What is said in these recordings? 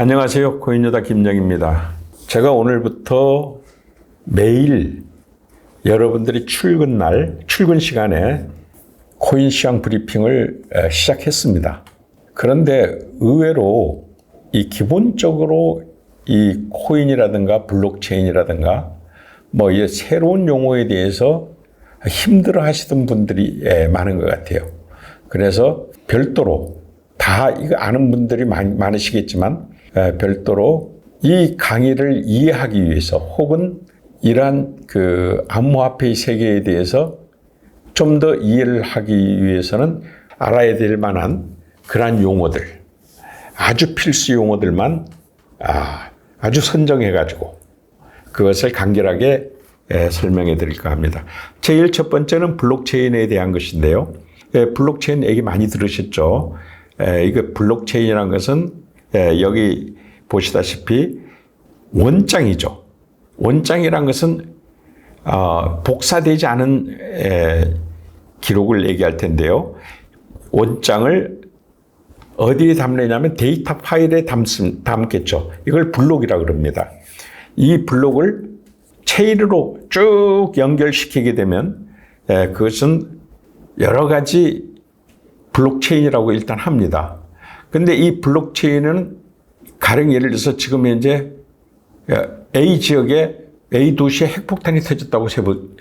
안녕하세요. 코인여다 김영입니다. 제가 오늘부터 매일 여러분들이 출근 시간에 코인 시황 브리핑을 시작했습니다. 그런데 의외로 기본적으로 이 코인이라든가 블록체인이라든가 이 새로운 용어에 대해서 힘들어 하시던 분들이 많은 것 같아요. 그래서 별도로 다 이거 아는 분들이 많으시겠지만 별도로 이 강의를 이해하기 위해서 혹은 이러한 암호화폐의 세계에 대해서 좀 더 이해를 하기 위해서는 알아야 될 만한 그러한 용어들, 아주 필수 용어들만 아주 선정해가지고 그것을 간결하게 설명해 드릴까 합니다. 제일 첫 번째는 블록체인에 대한 것인데요. 블록체인 얘기 많이 들으셨죠? 이거 블록체인이라는 것은 여기 보시다시피 원장이죠. 원장이란 것은 복사되지 않은 기록을 얘기할 텐데요. 원장을 어디에 담느냐면 데이터 파일에 담겠죠. 이걸 블록이라고 그럽니다. 이 블록을 체인으로 쭉 연결시키게 되면 그것은 여러 가지 블록체인이라고 일단 합니다. 근데 이 블록체인은 가령 예를 들어서 지금 현재 A 지역에 A 도시에 핵폭탄이 터졌다고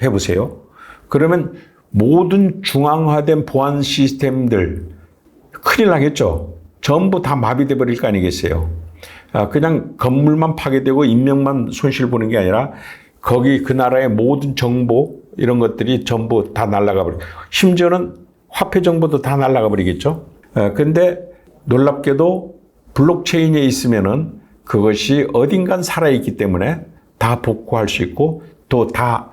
해보세요. 그러면 모든 중앙화된 보안 시스템들 큰일 나겠죠. 전부 다 마비돼 버릴 거 아니겠어요. 그냥 건물만 파괴되고 인명만 손실 보는 게 아니라 거기 그 나라의 모든 정보 이런 것들이 전부 다 날아가 버리고 심지어는 화폐 정보도 다 날아가 버리겠죠. 근데 놀랍게도 블록체인에 있으면은 그것이 어딘간 살아있기 때문에 다 복구할 수 있고 또 다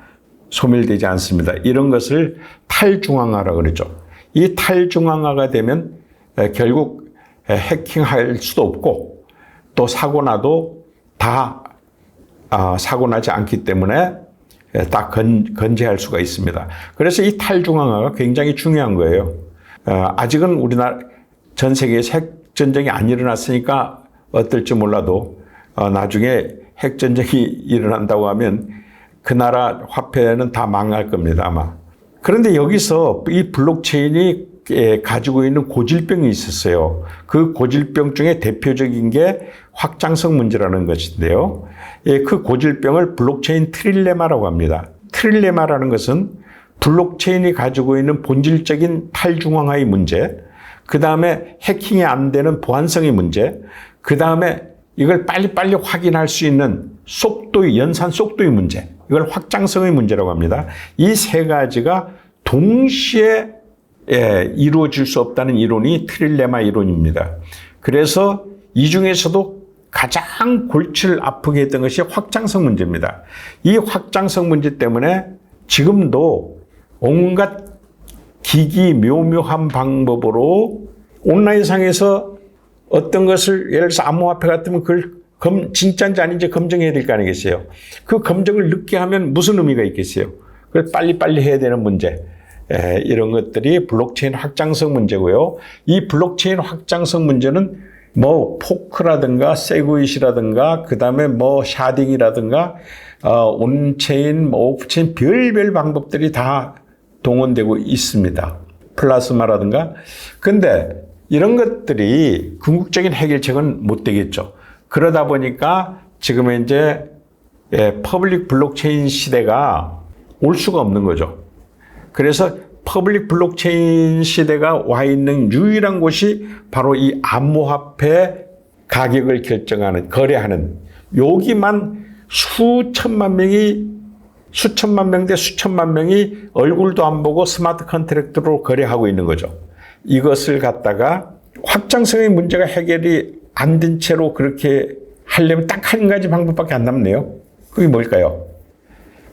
소멸되지 않습니다. 이런 것을 탈중앙화라고 그러죠. 이 탈중앙화가 되면 결국 해킹할 수도 없고 또 사고 나도 다 사고 나지 않기 때문에 딱 건재할 수가 있습니다. 그래서 이 탈중앙화가 굉장히 중요한 거예요. 아직은 우리나라 전 세계에서 핵전쟁이 안 일어났으니까 어떨지 몰라도 나중에 핵전쟁이 일어난다고 하면 그 나라 화폐는 다 망할 겁니다, 아마. 그런데 여기서 이 블록체인이 가지고 있는 고질병이 있었어요. 그 고질병 중에 대표적인 게 확장성 문제라는 것인데요. 그 고질병을 블록체인 트릴레마라고 합니다. 트릴레마라는 것은 블록체인이 가지고 있는 본질적인 탈중앙화의 문제, 그 다음에 해킹이 안 되는 보안성의 문제, 그 다음에 이걸 빨리빨리 확인할 수 있는 연산 속도의 문제, 이걸 확장성의 문제라고 합니다. 이 세 가지가 동시에 이루어질 수 없다는 이론이 트릴레마 이론입니다. 그래서 이 중에서도 가장 골치를 아프게 했던 것이 확장성 문제입니다. 이 확장성 문제 때문에 지금도 온갖 기기묘묘한 방법으로 온라인상에서 어떤 것을 예를 들어서 암호화폐 같으면 그걸 진짜인지 아닌지 검증해야 될 거 아니겠어요. 그 검증을 늦게 하면 무슨 의미가 있겠어요. 그걸 빨리빨리 해야 되는 문제. 이런 것들이 블록체인 확장성 문제고요. 이 블록체인 확장성 문제는 포크라든가 세그윗이라든가 그 다음에 샤딩이라든가 온체인, 오프체인 별별 방법들이 다 동원되고 있습니다. 플라스마라든가. 근데 이런 것들이 궁극적인 해결책은 못 되겠죠. 그러다 보니까 지금 이제 퍼블릭 블록체인 시대가 올 수가 없는 거죠. 그래서 퍼블릭 블록체인 시대가 와 있는 유일한 곳이 바로 이 암호화폐 가격을 결정하는, 거래하는 여기만 수천만 명 대 수천만 명이 얼굴도 안 보고 스마트 컨트랙트로 거래하고 있는 거죠. 이것을 갖다가 확장성의 문제가 해결이 안 된 채로 그렇게 하려면 딱 한 가지 방법밖에 안 남네요. 그게 뭘까요?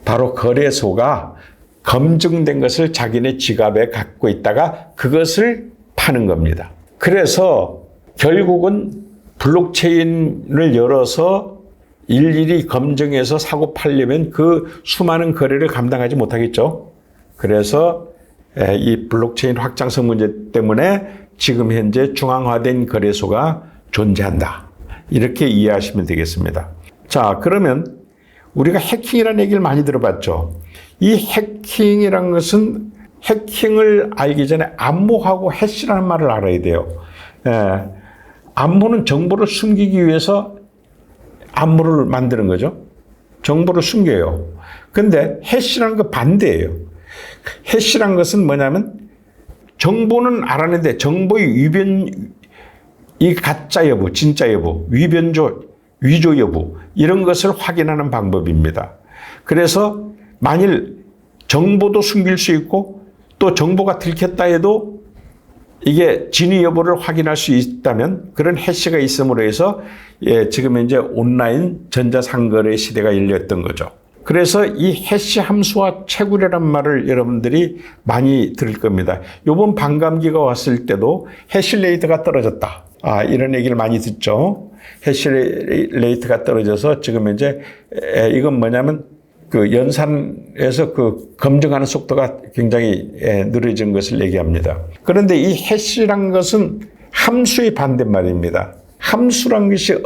바로 거래소가 검증된 것을 자기네 지갑에 갖고 있다가 그것을 파는 겁니다. 그래서 결국은 블록체인을 열어서 일일이 검증해서 사고 팔려면 그 수많은 거래를 감당하지 못하겠죠. 그래서 이 블록체인 확장성 문제 때문에 지금 현재 중앙화된 거래소가 존재한다. 이렇게 이해하시면 되겠습니다. 자, 그러면 우리가 해킹이라는 얘기를 많이 들어봤죠. 이 해킹이라는 것은 해킹을 알기 전에 암호하고 해시라는 말을 알아야 돼요. 암호는 정보를 숨기기 위해서 암호를 만드는 거죠. 정보를 숨겨요. 근데 해시라는 거 반대예요. 해시라는 것은 뭐냐면 정보는 알아내는데 정보의 이 가짜 여부, 진짜 여부, 위조 여부 이런 것을 확인하는 방법입니다. 그래서 만일 정보도 숨길 수 있고 또 정보가 들켰다 해도 이게 진위 여부를 확인할 수 있다면 그런 해시가 있음으로 해서 지금 이제 온라인 전자상거래 시대가 열렸던 거죠. 그래서 이 해시 함수와 채굴이라는 말을 여러분들이 많이 들을 겁니다. 이번 반감기가 왔을 때도 해시레이트가 떨어졌다. 이런 얘기를 많이 듣죠. 해시레이트가 떨어져서 지금 이제 이건 뭐냐면 그 연산에서 그 검증하는 속도가 굉장히 느려진 것을 얘기합니다. 그런데 이 해시란 것은 함수의 반대말입니다. 함수란 것이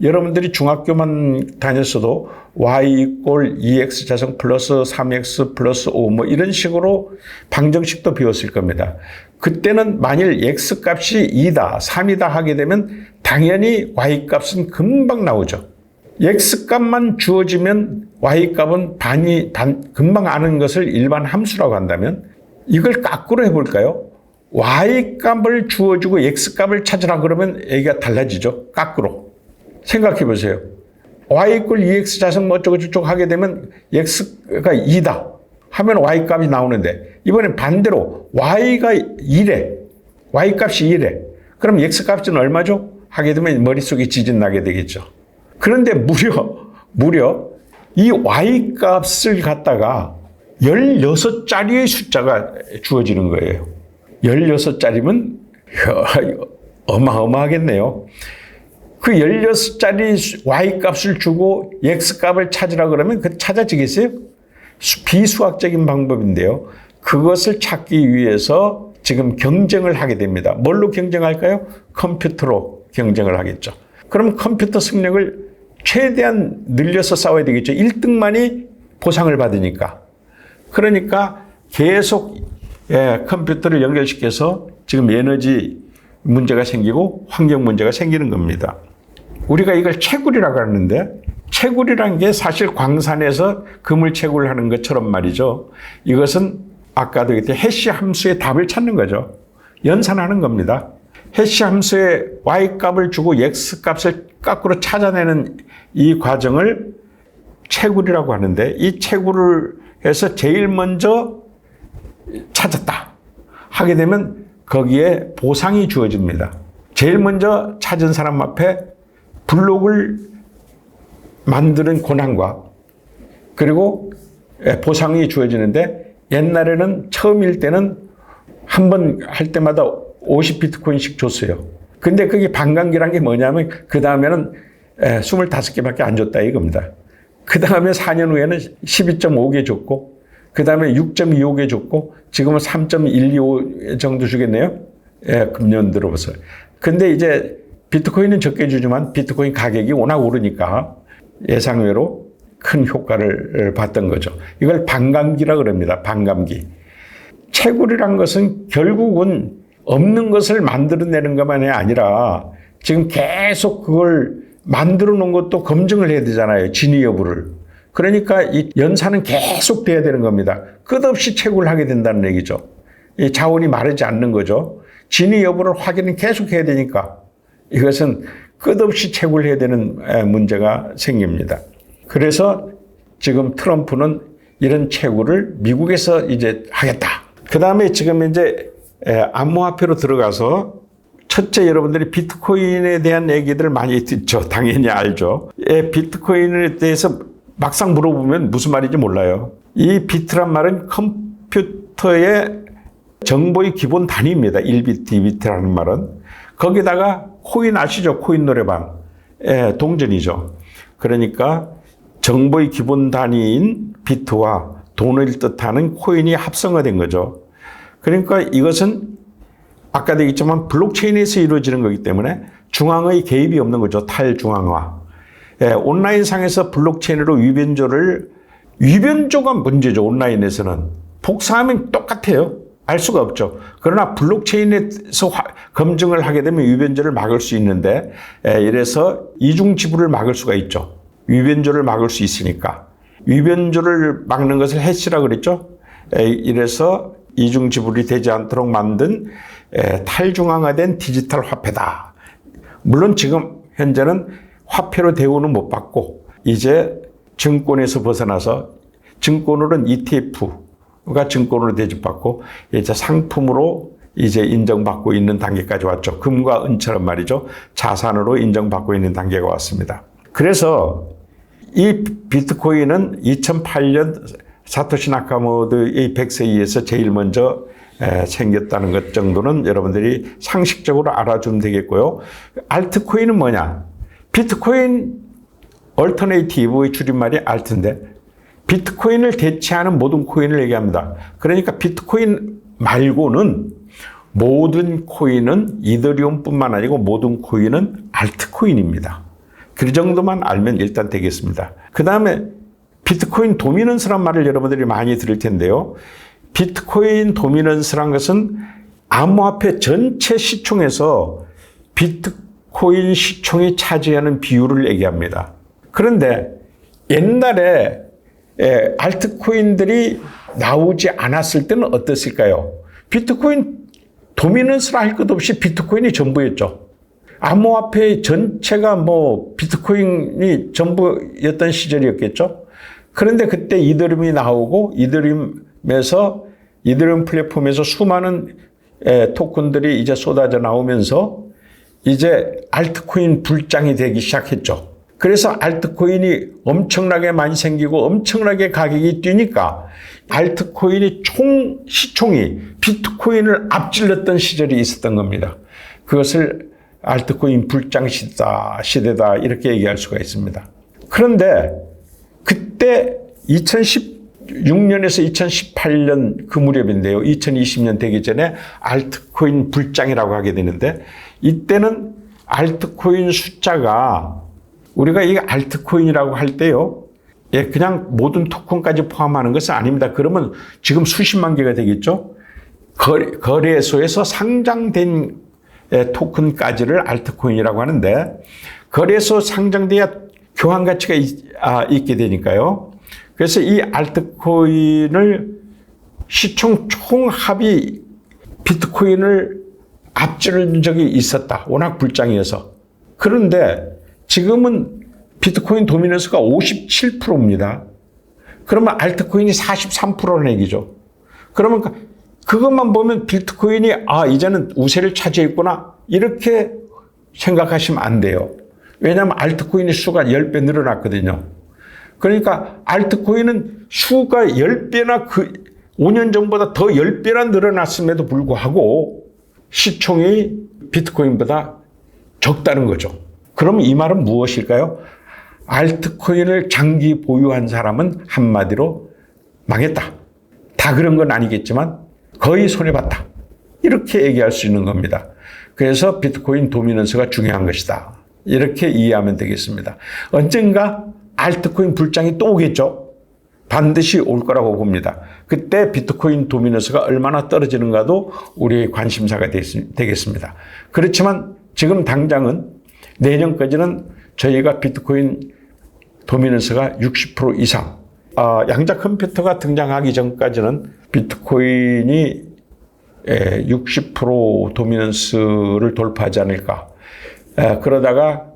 여러분들이 중학교만 다녔어도 y = 2x 자성 플러스 3x 플러스 5 뭐 이런 식으로 방정식도 배웠을 겁니다. 그때는 만일 x 값이 2다, 3이다 하게 되면 당연히 y 값은 금방 나오죠. x 값만 주어지면 y 값은 금방 아는 것을 일반 함수라고 한다면 이걸 거꾸로 해볼까요? y 값을 주어주고 x 값을 찾으라 그러면 얘기가 달라지죠. 거꾸로. 생각해 보세요. y = 2x 자성 뭐 어쩌고저쩌고 하게 되면 x가 2다 하면 y 값이 나오는데 이번엔 반대로 y가 2래. y 값이 2래. 그럼 x 값은 얼마죠? 하게 되면 머릿속에 지진 나게 되겠죠. 그런데 무려 이 y 값을 갖다가 16자리의 숫자가 주어지는 거예요. 16자리면 어마어마하겠네요. 그 16자리 y 값을 주고 x 값을 찾으라 그러면 그 찾아지겠어요? 비수학적인 방법인데요. 그것을 찾기 위해서 지금 경쟁을 하게 됩니다. 뭘로 경쟁할까요? 컴퓨터로 경쟁을 하겠죠. 그럼 컴퓨터 승력을 최대한 늘려서 싸워야 되겠죠. 1등만이 보상을 받으니까. 그러니까 계속 컴퓨터를 연결시켜서 지금 에너지 문제가 생기고 환경 문제가 생기는 겁니다. 우리가 이걸 채굴이라고 하는데 채굴이라는 게 사실 광산에서 금을 채굴하는 것처럼 말이죠. 이것은 아까도 얘기했듯이 해시 함수의 답을 찾는 거죠. 연산하는 겁니다. 해시 함수의 y 값을 주고 x 값을 거꾸로 찾아내는 이 과정을 채굴이라고 하는데 이 채굴을 해서 제일 먼저 찾았다 하게 되면 거기에 보상이 주어집니다. 제일 먼저 찾은 사람 앞에 블록을 만드는 권한과 그리고 보상이 주어지는데 옛날에는 처음일 때는 한 번 할 때마다 50비트코인씩 줬어요. 근데 그게 반감기란 게 뭐냐면 그 다음에는 25개밖에 안 줬다 이겁니다. 그 다음에 4년 후에는 12.5개 줬고 그 다음에 6.25개 줬고 지금은 3.125 정도 주겠네요. 금년 들어보세요. 근데 이제 비트코인은 적게 주지만 비트코인 가격이 워낙 오르니까 예상외로 큰 효과를 봤던 거죠. 이걸 반감기라 그럽니다. 반감기. 채굴이란 것은 결국은 없는 것을 만들어내는 것만이 아니라 지금 계속 그걸 만들어 놓은 것도 검증을 해야 되잖아요. 진위 여부를. 그러니까 이 연산은 계속 돼야 되는 겁니다. 끝없이 채굴을 하게 된다는 얘기죠. 이 자원이 마르지 않는 거죠. 진위 여부를 확인은 계속 해야 되니까 이것은 끝없이 채굴을 해야 되는 문제가 생깁니다. 그래서 지금 트럼프는 이런 채굴을 미국에서 이제 하겠다. 그 다음에 지금 이제 암호화폐로 들어가서 첫째 여러분들이 비트코인에 대한 얘기들을 많이 듣죠. 당연히 알죠. 비트코인에 대해서 막상 물어보면 무슨 말인지 몰라요. 이 비트란 말은 컴퓨터의 정보의 기본 단위입니다. 1비트, 2비트라는 말은. 거기다가 코인 아시죠? 코인 노래방. 동전이죠. 그러니까 정보의 기본 단위인 비트와 돈을 뜻하는 코인이 합성화된 거죠. 그러니까 이것은 아까도 얘기했지만 블록체인에서 이루어지는 거기 때문에 중앙의 개입이 없는 거죠. 탈중앙화. 예, 온라인상에서 블록체인으로 위변조가 문제죠. 온라인에서는. 복사하면 똑같아요. 알 수가 없죠. 그러나 블록체인에서 검증을 하게 되면 위변조를 막을 수 있는데, 이래서 이중지불을 막을 수가 있죠. 위변조를 막을 수 있으니까. 위변조를 막는 것을 해시라고 그랬죠. 이래서 이중지불이 되지 않도록 만든 탈중앙화된 디지털 화폐다. 물론 지금 현재는 화폐로 대우는 못 받고 이제 증권에서 벗어나서 증권으로는 ETF가 증권으로 대접받고 이제 상품으로 이제 인정받고 있는 단계까지 왔죠. 금과 은처럼 말이죠. 자산으로 인정받고 있는 단계가 왔습니다. 그래서 이 비트코인은 2008년 사토시 나카모토의 100세 이에서 제일 먼저 생겼다는 것 정도는 여러분들이 상식적으로 알아주면 되겠고요. 알트코인은 뭐냐? 비트코인 얼터네이티브의 줄임말이 알트인데 비트코인을 대체하는 모든 코인을 얘기합니다. 그러니까 비트코인 말고는 모든 코인은 이더리움뿐만 아니고 모든 코인은 알트코인입니다. 그 정도만 알면 일단 되겠습니다. 그 다음에 비트코인 도미넌스란 말을 여러분들이 많이 들을 텐데요. 비트코인 도미넌스란 것은 암호화폐 전체 시총에서 비트코인 시총이 차지하는 비율을 얘기합니다. 그런데 옛날에 알트코인들이 나오지 않았을 때는 어땠을까요? 비트코인 도미넌스라 할 것 없이 비트코인이 전부였죠. 암호화폐 전체가 비트코인이 전부였던 시절이었겠죠. 그런데 그때 이더리움이 나오고 이더리움 플랫폼에서 수많은 토큰들이 이제 쏟아져 나오면서 이제 알트코인 불장이 되기 시작했죠. 그래서 알트코인이 엄청나게 많이 생기고 엄청나게 가격이 뛰니까 알트코인이 시총이 비트코인을 앞질렀던 시절이 있었던 겁니다. 그것을 알트코인 불장 시대다 이렇게 얘기할 수가 있습니다. 그런데 그때 2016년에서 2018년 그 무렵인데요. 2020년 되기 전에 알트코인 불장이라고 하게 되는데 이때는 알트코인 숫자가 우리가 이 알트코인이라고 할 때요. 그냥 모든 토큰까지 포함하는 것은 아닙니다. 그러면 지금 수십만 개가 되겠죠. 거래소에서 상장된 토큰까지를 알트코인이라고 하는데 거래소 상장돼야 교환 가치가 있게 되니까요. 그래서 이 알트코인을 시총 총합이 비트코인을 앞지른 적이 있었다. 워낙 불장이어서. 그런데 지금은 비트코인 도미넌스가 57%입니다. 그러면 알트코인이 43%라는 얘기죠. 그러면 그것만 보면 비트코인이 이제는 우세를 차지했구나 이렇게 생각하시면 안 돼요. 왜냐하면 알트코인의 수가 10배 늘어났거든요. 그러니까 알트코인은 수가 10배나 5년 전보다 더 10배나 늘어났음에도 불구하고 시총이 비트코인보다 적다는 거죠. 그럼 이 말은 무엇일까요? 알트코인을 장기 보유한 사람은 한마디로 망했다. 다 그런 건 아니겠지만 거의 손해봤다. 이렇게 얘기할 수 있는 겁니다. 그래서 비트코인 도미넌스가 중요한 것이다. 이렇게 이해하면 되겠습니다. 언젠가 알트코인 불장이 또 오겠죠. 반드시 올 거라고 봅니다. 그때 비트코인 도미넌스가 얼마나 떨어지는가도 우리의 관심사가 되겠습니다. 그렇지만 지금 당장은 내년까지는 저희가 비트코인 도미넌스가 60% 이상, 양자 컴퓨터가 등장하기 전까지는 비트코인이 60% 도미넌스를 돌파하지 않을까. 그러다가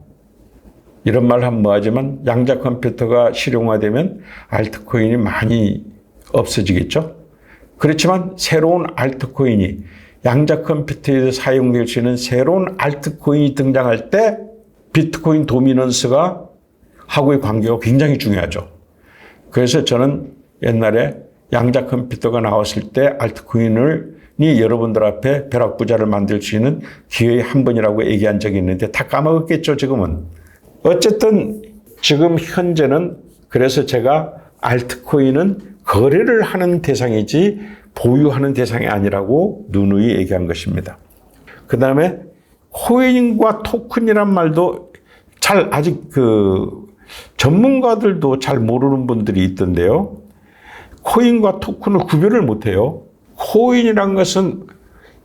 이런 말 하면 뭐하지만 양자 컴퓨터가 실용화되면 알트코인이 많이 없어지겠죠. 그렇지만 새로운 알트코인이 양자 컴퓨터에서 사용될 수 있는 새로운 알트코인이 등장할 때 비트코인 도미넌스가 하고의 관계가 굉장히 중요하죠. 그래서 저는 옛날에 양자 컴퓨터가 나왔을 때 알트코인이 여러분들 앞에 벼락부자를 만들 수 있는 기회의 한 번이라고 얘기한 적이 있는데 다 까먹었겠죠, 지금은. 어쨌든 지금 현재는 그래서 제가 알트코인은 거래를 하는 대상이지 보유하는 대상이 아니라고 누누이 얘기한 것입니다. 그다음에 코인과 토큰이란 말도 아직 전문가들도 잘 모르는 분들이 있던데요. 코인과 토큰을 구별을 못 해요. 코인이란 것은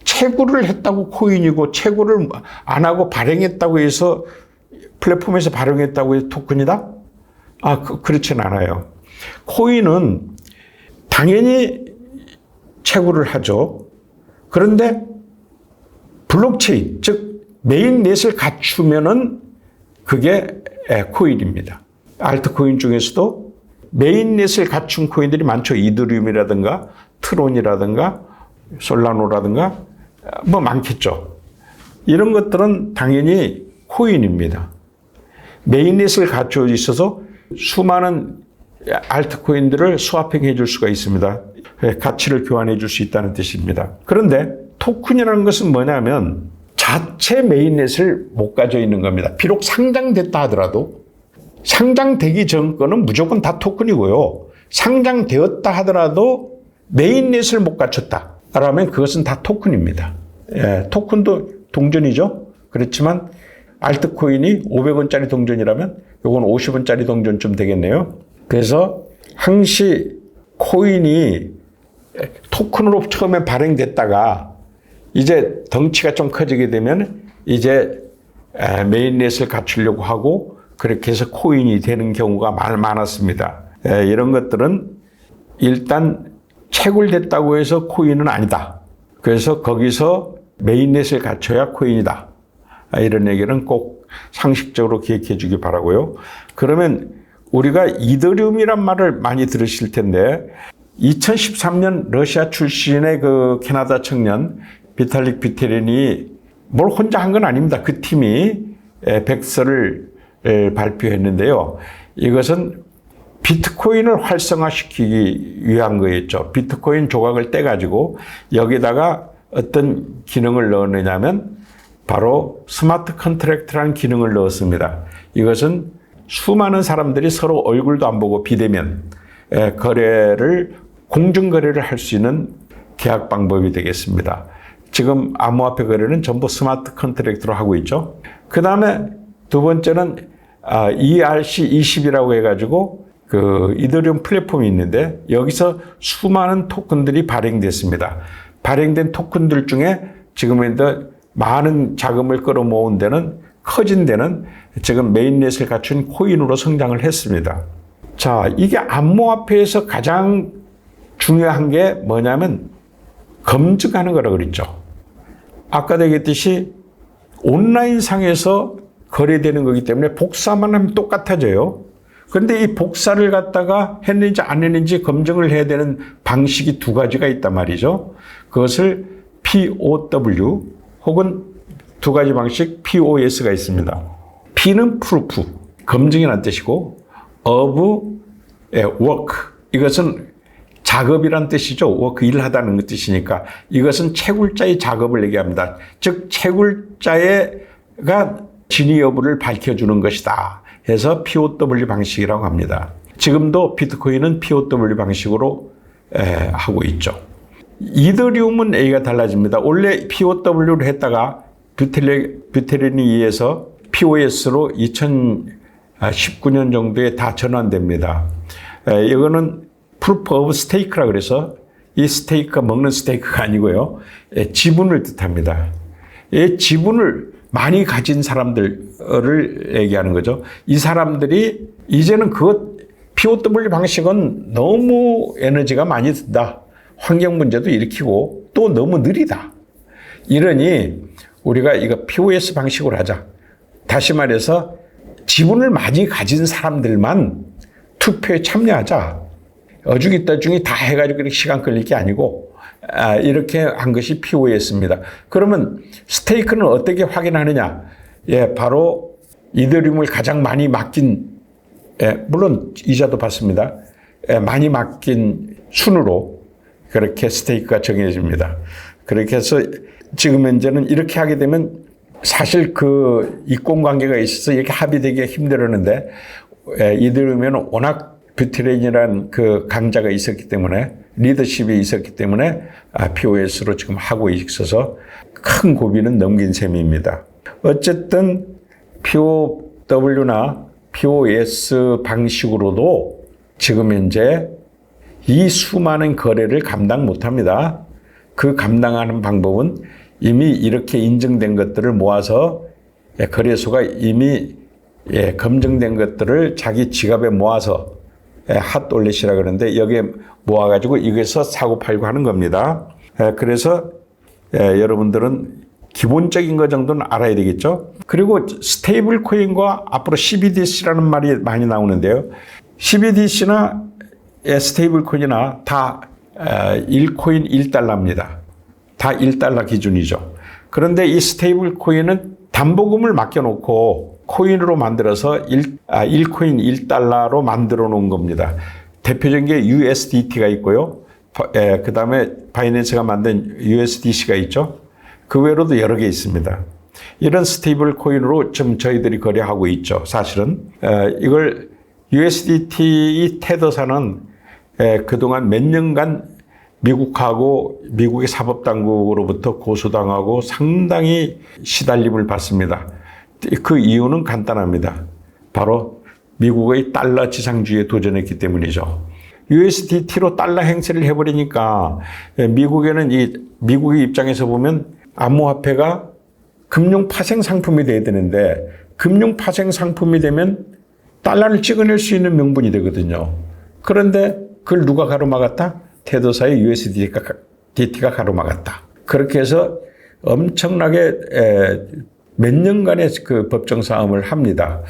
채굴을 했다고 코인이고, 채굴을 안 하고 발행했다고 해서 플랫폼에서 발행했다고 해서 토큰이다? 그렇진 않아요. 코인은 당연히 채굴을 하죠. 그런데 블록체인, 즉 메인넷을 갖추면은 그게 코인입니다. 알트코인 중에서도 메인넷을 갖춘 코인들이 많죠. 이더리움이라든가 트론이라든가 솔라노라든가 뭐 많겠죠. 이런 것들은 당연히 코인입니다. 메인넷을 갖추어 있어서 수많은 알트코인들을 스와핑해 줄 수가 있습니다. 가치를 교환해 줄 수 있다는 뜻입니다. 그런데 토큰이라는 것은 뭐냐면 자체 메인넷을 못 가져 있는 겁니다. 비록 상장됐다 하더라도 상장되기 전 거는 무조건 다 토큰이고요. 상장되었다 하더라도 메인넷을 못 갖췄다 라면 그것은 다 토큰입니다. 토큰도 동전이죠. 그렇지만 알트코인이 500원짜리 동전이라면 이건 50원짜리 동전쯤 되겠네요. 그래서 항시 코인이 토큰으로 처음에 발행됐다가 이제 덩치가 좀 커지게 되면 이제 메인넷을 갖추려고 하고 그렇게 해서 코인이 되는 경우가 많았습니다. 이런 것들은 일단 채굴됐다고 해서 코인은 아니다. 그래서 거기서 메인넷을 갖춰야 코인이다. 이런 얘기는 꼭 상식적으로 기억해 주기 바라고요. 그러면 우리가 이더리움이란 말을 많이 들으실 텐데 2013년 러시아 출신의 그 캐나다 청년 비탈릭 부테린이 뭘 혼자 한 건 아닙니다. 그 팀이 백서를 발표했는데요. 이것은 비트코인을 활성화시키기 위한 거였죠. 비트코인 조각을 떼가지고 여기다가 어떤 기능을 넣었느냐면 바로 스마트 컨트랙트라는 기능을 넣었습니다. 이것은 수많은 사람들이 서로 얼굴도 안 보고 비대면 공중거래를 할 수 있는 계약 방법이 되겠습니다. 지금 암호화폐 거래는 전부 스마트 컨트랙트로 하고 있죠. 그 다음에 두 번째는 ERC20이라고 해가지고 그 이더리움 플랫폼이 있는데 여기서 수많은 토큰들이 발행됐습니다. 발행된 토큰들 중에 지금 많은 자금을 끌어모은 데는 커진 데는 지금 메인넷을 갖춘 코인으로 성장을 했습니다. 자, 이게 암호화폐에서 가장 중요한 게 뭐냐면 검증하는 거라고 그랬죠. 아까 얘기했듯이 온라인상에서 거래되는 거기 때문에 복사만 하면 똑같아져요. 그런데 이 복사를 갖다가 했는지 안 했는지 검증을 해야 되는 방식이 두 가지가 있단 말이죠. 그것을 POW 혹은 두 가지 방식 POS가 있습니다. P는 proof, 검증이라는 뜻이고 of work, 이것은 작업이란 뜻이죠. work, 일하다는 뜻이니까 이것은 채굴자의 작업을 얘기합니다. 즉 채굴자가 진위 여부를 밝혀주는 것이다 해서 POW 방식이라고 합니다. 지금도 비트코인은 POW 방식으로 하고 있죠. 이더리움은 얘기가 달라집니다. 원래 POW로 했다가 부테린에 의해서 POS로 2019년 정도에 다 전환됩니다. 이거는 Proof of Stake라 그래서 이 스테이크가 먹는 스테이크가 아니고요. 지분을 뜻합니다. 이 지분을 많이 가진 사람들을 얘기하는 거죠. 이 사람들이 이제는 POW 방식은 너무 에너지가 많이 든다. 환경 문제도 일으키고 또 너무 느리다. 이러니 우리가 이거 POS 방식으로 하자. 다시 말해서 지분을 많이 가진 사람들만 투표에 참여하자. 어중이떠중이 다 해가지고 이렇게 시간 끌릴 게 아니고 이렇게 한 것이 POS입니다. 그러면 스테이크는 어떻게 확인하느냐? 바로 이더리움을 가장 많이 맡긴, 물론 이자도 받습니다. 많이 맡긴 순으로 그렇게 스테이크가 정해집니다. 그렇게 해서 지금 현재는 이렇게 하게 되면 사실 그 이권관계가 있어서 이렇게 합의되기가 힘들었는데 이더리움에는 워낙 부테린이라는 그 강자가 있었기 때문에 리더십이 있었기 때문에 POS로 지금 하고 있어서 큰 고비는 넘긴 셈입니다. 어쨌든 POW나 POS 방식으로도 지금 현재 이 수많은 거래를 감당 못합니다. 그 감당하는 방법은 이미 이렇게 인증된 것들을 모아서 거래소가 이미 검증된 것들을 자기 지갑에 모아서 핫올렛이라 그러는데 여기에 모아가지고 이것서 사고 팔고 하는 겁니다. 그래서 여러분들은 기본적인 것 정도는 알아야 되겠죠. 그리고 스테이블 코인과 앞으로 CBDC라는 말이 많이 나오는데요. CBDC나 스테이블 코인이나 다 1코인 1달러입니다. 다 1달러 기준이죠. 그런데 이 스테이블 코인은 담보금을 맡겨놓고 코인으로 만들어서 1코인 1달러로 만들어 놓은 겁니다. 대표적인 게 USDT가 있고요. 그 다음에 바이낸스가 만든 USDC가 있죠. 그 외로도 여러 개 있습니다. 이런 스테이블 코인으로 지금 저희들이 거래하고 있죠. 사실은 이걸 USDT 테더사는 그동안 몇 년간 미국하고 미국의 사법당국으로부터 고소당하고 상당히 시달림을 받습니다. 그 이유는 간단합니다. 바로 미국의 달러 지상주의에 도전했기 때문이죠. USDT로 달러 행세를 해버리니까 미국의 입장에서 보면 암호화폐가 금융 파생 상품이 돼야 되는데 금융 파생 상품이 되면 달러를 찍어낼 수 있는 명분이 되거든요. 그런데 그걸 누가 가로막았다? 테더사의 USDT가 가로막았다. 그렇게 해서 엄청나게 몇 년간의 그 법정 싸움을 합니다.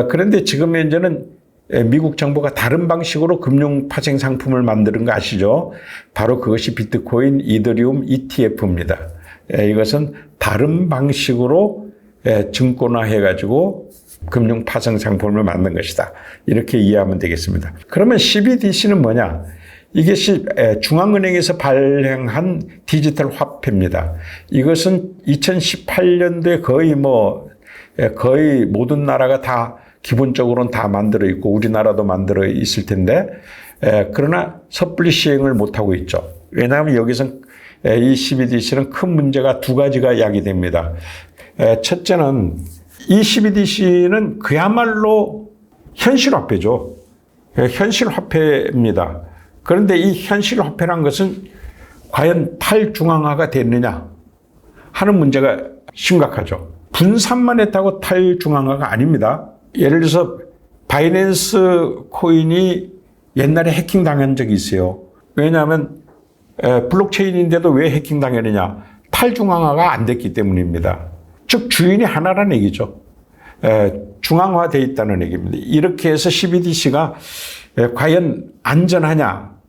그런데 지금 현재는 미국 정부가 다른 방식으로 금융 파생 상품을 만드는 거 아시죠? 바로 그것이 비트코인, 이더리움, ETF입니다. 이것은 다른 방식으로 증권화해가지고 금융 파생 상품을 만든 것이다. 이렇게 이해하면 되겠습니다. 그러면 CBDC는 뭐냐? 이것이 중앙은행에서 발행한 디지털 화폐입니다. 이것은 2018년도에 거의 모든 나라가 다 기본적으로는 다 만들어 있고 우리나라도 만들어 있을 텐데 그러나 섣불리 시행을 못하고 있죠. 왜냐하면 여기서 이 CBDC는 큰 문제가 두 가지가 야기됩니다. 첫째는 이 CBDC는 그야말로 현실화폐죠. 현실화폐입니다. 그런데 이 현실화폐란 것은 과연 탈중앙화가 됐느냐 하는 문제가 심각하죠. 분산만 했다고 탈중앙화가 아닙니다. 예를 들어서 바이낸스 코인이 옛날에 해킹당한 적이 있어요. 왜냐하면 블록체인인데도 왜 해킹당했느냐. 탈중앙화가 안 됐기 때문입니다. 즉 주인이 하나라는 얘기죠. 중앙화되어 있다는 얘기입니다. 이렇게 해서 CBDC가 과연 안전하냐.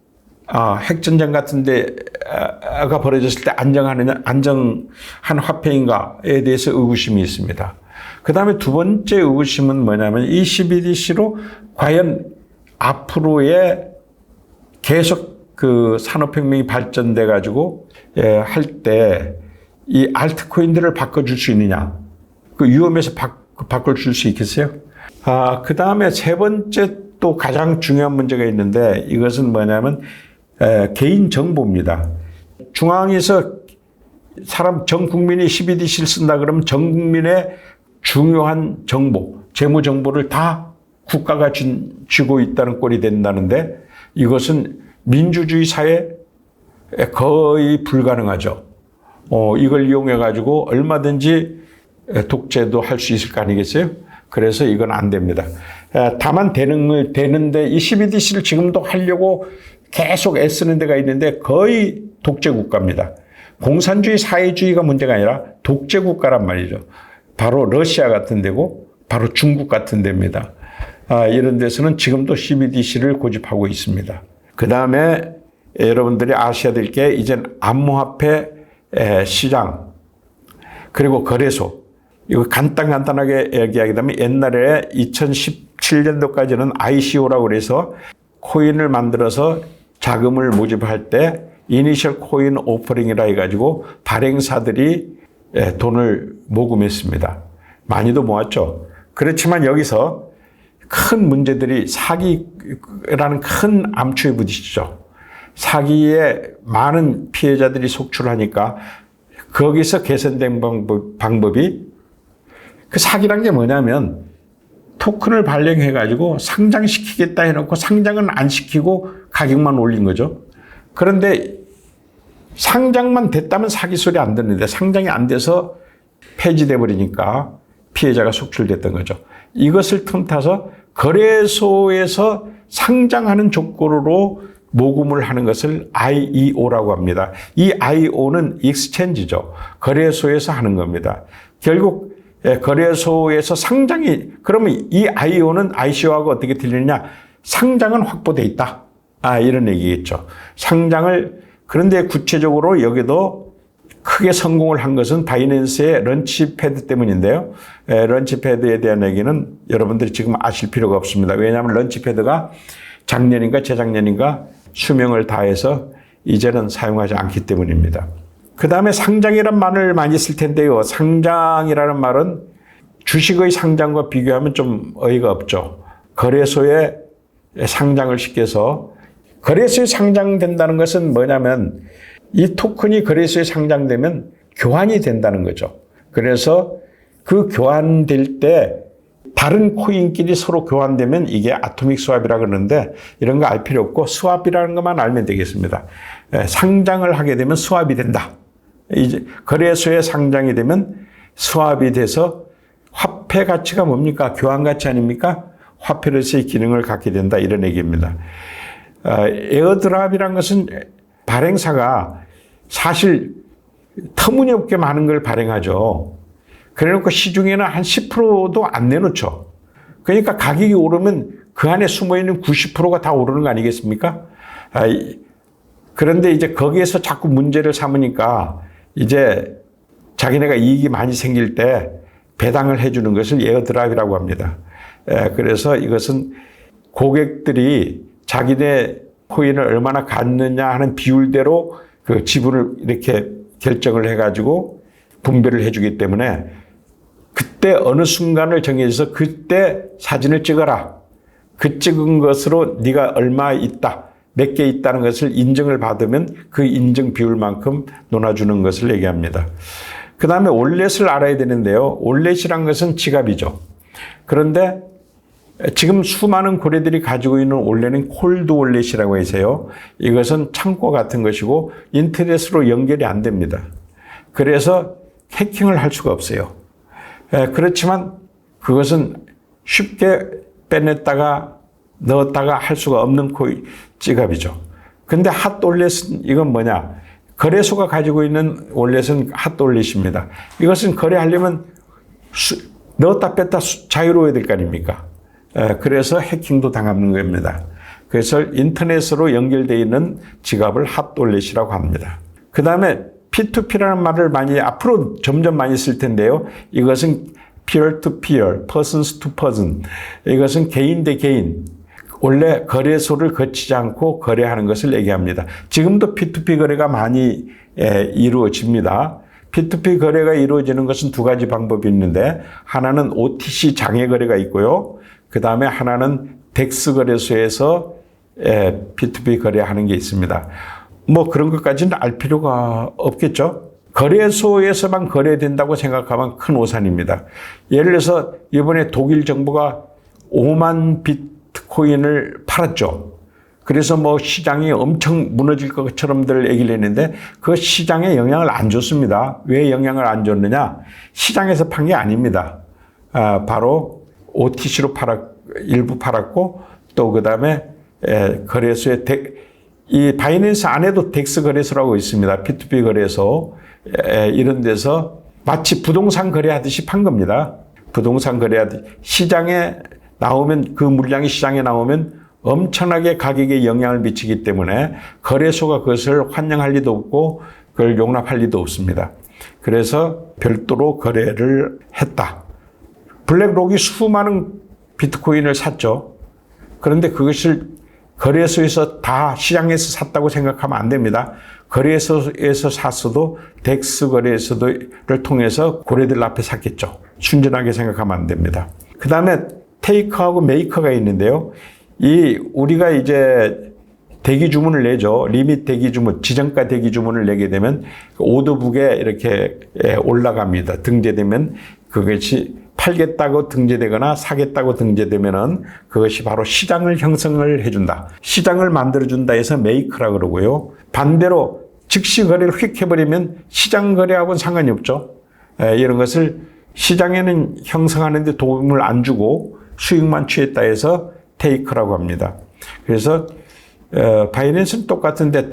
핵전쟁 같은 데가 벌어졌을 때 안정한 화폐인가에 대해서 의구심이 있습니다. 그 다음에 두 번째 의구심은 뭐냐면 이 CBDC로 과연 앞으로의 계속 그 산업혁명이 발전돼 가지고 할 때 이 알트코인들을 바꿔줄 수 있느냐. 그 위험에서 바꿔줄 수 있겠어요? 그 다음에 세 번째 또 가장 중요한 문제가 있는데 이것은 뭐냐면 개인정보입니다. 중앙에서 전 국민이 CBDC를 쓴다 그러면 전 국민의 중요한 정보, 재무정보를 다 국가가 쥐고 있다는 꼴이 된다는데 이것은 민주주의 사회에 거의 불가능하죠. 이걸 이용해가지고 얼마든지 독재도 할 수 있을 거 아니겠어요? 그래서 이건 안 됩니다. 다만 되는데 이 CBDC를 지금도 하려고 계속 애쓰는 데가 있는데 거의 독재 국가입니다. 공산주의 사회주의가 문제가 아니라 독재 국가란 말이죠. 바로 러시아 같은 데고 바로 중국 같은 데입니다. 이런 데서는 지금도 CBDC를 고집하고 있습니다. 그 다음에 여러분들이 아셔야 될 게 이젠 암호화폐 시장 그리고 거래소 이거 간단하게 얘기하면 옛날에 2017년도까지는 ICO라고 그래서 코인을 만들어서 자금을 모집할 때 이니셜 코인 오퍼링이라 해가지고 발행사들이 돈을 모금했습니다. 많이도 모았죠. 그렇지만 여기서 큰 문제들이 사기라는 큰 암초에 부딪히죠. 사기에 많은 피해자들이 속출하니까 거기서 개선된 방법이 그 사기란 게 뭐냐면 토큰을 발행해가지고 상장시키겠다 해놓고 상장은 안 시키고 가격만 올린 거죠. 그런데 상장만 됐다면 사기 소리 안 듣는데 상장이 안 돼서 폐지돼 버리니까 피해자가 속출됐던 거죠. 이것을 틈타서 거래소에서 상장하는 조건으로 모금을 하는 것을 IEO라고 합니다. 이 IEO는 익스체인지죠. 거래소에서 하는 겁니다. 결국 거래소에서 상장이, 그러면 이 IEO는 ICO하고 어떻게 틀리느냐? 상장은 확보돼 있다. 이런 얘기겠죠. 상장을, 그런데 구체적으로 여기도 크게 성공을 한 것은 바이낸스의 런치패드 때문인데요. 런치패드에 대한 얘기는 여러분들이 지금 아실 필요가 없습니다. 왜냐하면 런치패드가 작년인가 재작년인가 수명을 다해서 이제는 사용하지 않기 때문입니다. 그 다음에 상장이란 말을 많이 쓸 텐데요. 상장이라는 말은 주식의 상장과 비교하면 좀 어이가 없죠. 거래소에 상장을 시켜서, 거래소에 상장된다는 것은 뭐냐면 이 토큰이 거래소에 상장되면 교환이 된다는 거죠. 그래서 그 교환될 때 다른 코인끼리 서로 교환되면 이게 아토믹 스왑이라 그러는데 이런 거 알 필요 없고 스왑이라는 것만 알면 되겠습니다. 상장을 하게 되면 스왑이 된다. 이제 거래소에 상장이 되면 스왑이 돼서 화폐 가치가 뭡니까? 교환 가치 아닙니까? 화폐로서의 기능을 갖게 된다. 이런 얘기입니다. 에어드랍이라는 것은 발행사가 사실 터무니없게 많은 걸 발행하죠. 그래놓고 시중에는 한 10%도 안 내놓죠. 그러니까 가격이 오르면 그 안에 숨어있는 90%가 다 오르는 거 아니겠습니까? 그런데 이제 거기에서 자꾸 문제를 삼으니까 이제 자기네가 이익이 많이 생길 때 배당을 해주는 것을 에어드랍이라고 합니다. 그래서 이것은 고객들이 자기네 코인을 얼마나 갖느냐 하는 비율대로 그 지분을 이렇게 결정을 해가지고 분배를 해주기 때문에 그때 어느 순간을 정해서 그때 사진을 찍어라. 그 찍은 것으로 네가 얼마 있다, 몇 개 있다는 것을 인정을 받으면 그 인정 비율만큼 논아주는 것을 얘기합니다. 그 다음에 올렛을 알아야 되는데요. 올렛이란 것은 지갑이죠. 그런데 지금 수많은 고래들이 가지고 있는 올렛은 콜드 올렛이라고 해서요. 이것은 창고 같은 것이고 인터넷으로 연결이 안 됩니다. 그래서 해킹을 할 수가 없어요. 그렇지만 그것은 쉽게 빼냈다가 넣었다가 할 수가 없는 코인 지갑이죠. 근데 핫 올렛은 이건 뭐냐? 거래소가 가지고 있는 올렛은 핫 올렛입니다. 이것은 거래하려면 넣었다 뺐다 자유로워야 될 거 아닙니까? 그래서 해킹도 당하는 겁니다. 그래서 인터넷으로 연결되어 있는 지갑을 핫 올렛이라고 합니다. 그 다음에 P2P라는 말을 앞으로 점점 많이 쓸 텐데요. 이것은 peer to peer, persons to person. 이것은 개인 대 개인. 원래 거래소를 거치지 않고 거래하는 것을 얘기합니다. 지금도 P2P 거래가 많이 이루어집니다. P2P 거래가 이루어지는 것은 두 가지 방법이 있는데 하나는 OTC 장외 거래가 있고요. 그 다음에 하나는 덱스 거래소에서 P2P 거래하는 게 있습니다. 뭐 그런 것까지는 알 필요가 없겠죠. 거래소에서만 거래된다고 생각하면 큰 오산입니다. 예를 들어서 이번에 독일 정부가 5만 비트코인을 팔았죠. 그래서 뭐 시장이 엄청 무너질 것처럼들 얘기를 했는데 그 시장에 영향을 안 줬습니다. 왜 영향을 안 줬느냐? 시장에서 판 게 아닙니다. 바로 OTC로 일부 팔았고 또 그 다음에 거래소에 이 바이낸스 안에도 덱스 거래소라고 있습니다. P2P 거래소. 이런 데서 마치 부동산 거래하듯이 판 겁니다. 부동산 거래하듯이 시장에 나오면 그 물량이 시장에 나오면 엄청나게 가격에 영향을 미치기 때문에 거래소가 그것을 환영할 리도 없고 그걸 용납할 리도 없습니다. 그래서 별도로 거래를 했다. 블랙록이 수많은 비트코인을 샀죠. 그런데 그것을 거래소에서 다 시장에서 샀다고 생각하면 안 됩니다. 거래소에서 샀어도 덱스 거래소를 통해서 고래들 앞에 샀겠죠. 순전하게 생각하면 안 됩니다. 그 다음에 테이커하고 메이커가 있는데요. 우리가 이제 대기 주문을 내죠. 리밋 대기 주문, 지정가 대기 주문을 내게 되면 오더북에 이렇게 올라갑니다. 등재되면 그것이 팔겠다고 등재되거나 사겠다고 등재되면은 그것이 바로 시장을 형성을 해준다. 시장을 만들어준다 해서 메이크라 그러고요. 반대로 즉시 거래를 휙 해버리면 시장 거래하고는 상관이 없죠. 이런 것을 시장에는 형성하는데 도움을 안 주고 수익만 취했다 해서 테이크라고 합니다. 그래서 바이낸스는 똑같은데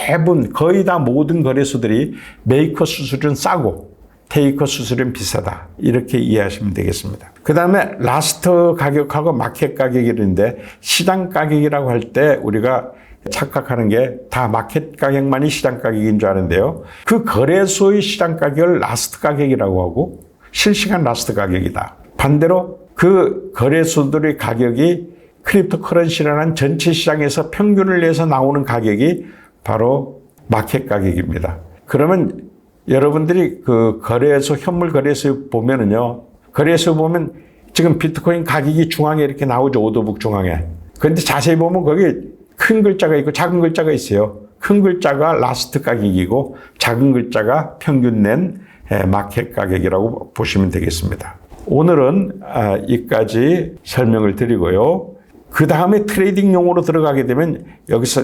대부분 거의 다 모든 거래소들이 메이커 수수료는 싸고 테이커 수수료는 비싸다. 이렇게 이해하시면 되겠습니다. 그 다음에 라스트 가격하고 마켓 가격인데 시장 가격이라고 할 때 우리가 착각하는 게 다 마켓 가격만이 시장 가격인 줄 아는데요. 그 거래소의 시장 가격을 라스트 가격이라고 하고 실시간 라스트 가격이다. 반대로 그 거래소들의 가격이 크립토 커런시라는 전체 시장에서 평균을 내서 나오는 가격이 바로 마켓 가격입니다. 그러면 여러분들이 그 거래소, 현물 거래소에 보면은요, 거래소에 보면 지금 비트코인 가격이 중앙에 이렇게 나오죠. 오더북 중앙에. 그런데 자세히 보면 거기 큰 글자가 있고 작은 글자가 있어요. 큰 글자가 라스트 가격이고 작은 글자가 평균 낸 마켓 가격이라고 보시면 되겠습니다. 오늘은 여기까지 설명을 드리고요. 그 다음에 트레이딩 용어로 들어가게 되면 여기서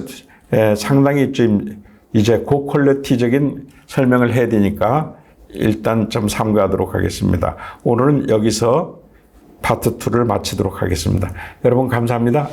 상당히 좀 이제 고퀄리티적인 설명을 해야 되니까 일단 좀 삼가하도록 하겠습니다. 오늘은 여기서 파트 2를 마치도록 하겠습니다. 여러분 감사합니다.